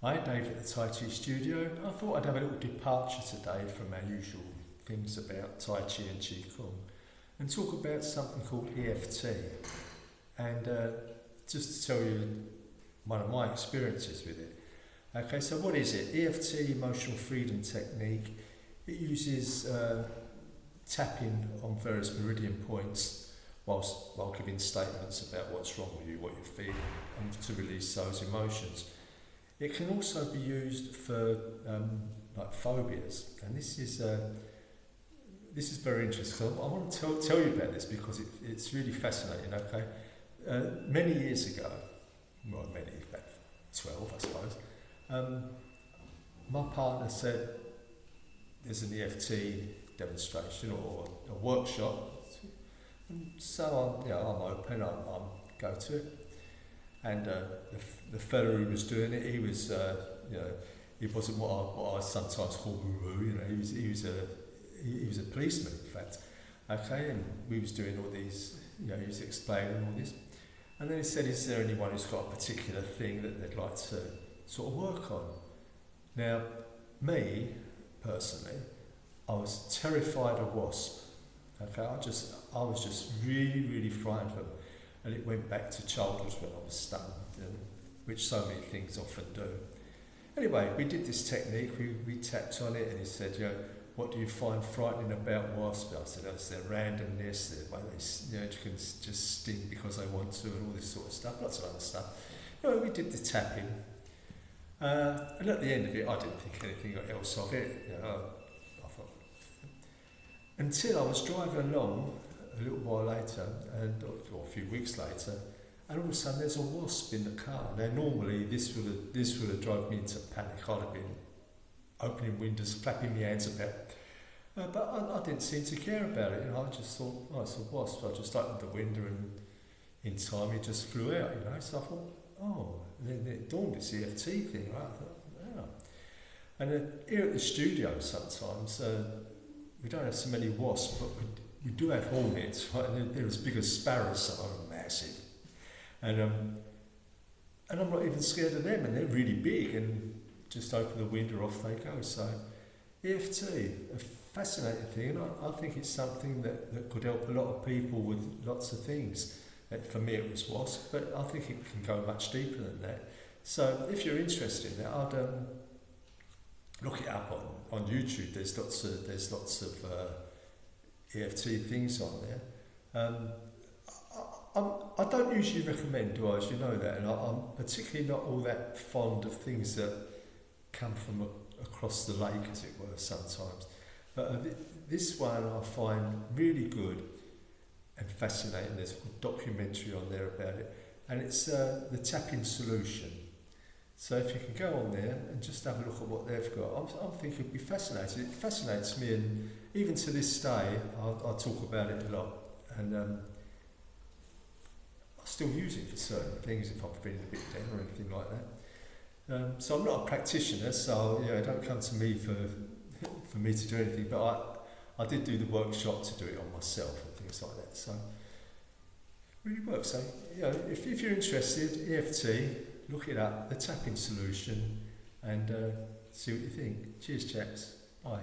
Hi, Dave at the Tai Chi studio. I thought I'd have a little departure today from our usual things about Tai Chi and Qi Kung and talk about something called EFT. And just to tell you one of my experiences with it. Okay, so what is it? EFT, Emotional Freedom Technique. It uses tapping on various meridian points while giving statements about what's wrong with you, what you're feeling, and to release those emotions. It can also be used for like phobias, and this is very interesting. I want to tell you about this because it's really fascinating. Okay, many years ago, well, about 12, I suppose. My partner said there's an EFT demonstration or a workshop, and so I'm open. I'm go to it. And the fellow who was doing it, he was, he wasn't what I sometimes call woo-woo. He was a policeman, in fact. Okay, and we was doing all these, he was explaining all this, and then he said, "Is there anyone who's got a particular thing that they'd like to sort of work on?" Now, me personally, I was terrified of wasps. Okay, I was just really, really frightened of them. And it went back to childhood when I was stunned, which so many things often do. Anyway, we did this technique, we tapped on it, and he said, what do you find frightening about wasps? I said, it's their randomness, their way they can just sting because they want to, and all this sort of stuff, lots of other stuff. We did the tapping, and at the end of it, I didn't think anything else of it. I thought, until I was driving along a little while later, or a few weeks later, and all of a sudden there's a wasp in the car. Now normally this would have drove me into panic. I'd have been opening windows, flapping my hands about, but I didn't seem to care about it. I just thought, it's a wasp. I just opened the window, and in time it just flew out. So I thought, and then it dawned, it's the EFT thing, right? I thought, And here at the studio sometimes we don't have so many wasps, but we do have hornets, right? They're as big as sparrows, so they're massive. And I'm not even scared of them, and they're really big, and just open the window, off they go. So EFT, a fascinating thing, and I think it's something that could help a lot of people with lots of things. For me it was wasp, but I think it can go much deeper than that. So if you're interested in that, I'd look it up on YouTube. There's lots of EFT things on there. I don't usually recommend, do I, as you know that, and I'm particularly not all that fond of things that come from across the lake, as it were, sometimes. But this one I find really good and fascinating. There's a documentary on there about it, and it's the tapping solution. So if you can go on there and just have a look at what they've got, I'm thinking it'd be fascinating. It fascinates me, and even to this day, I talk about it a lot, and I still use it for certain things if I'm feeling a bit down or anything like that. So I'm not a practitioner, so don't come to me for me to do anything. But I did do the workshop to do it on myself and things like that. So it really works. So if you're interested, EFT. Look it up, the tapping solution, and see what you think. Cheers, chaps. Bye.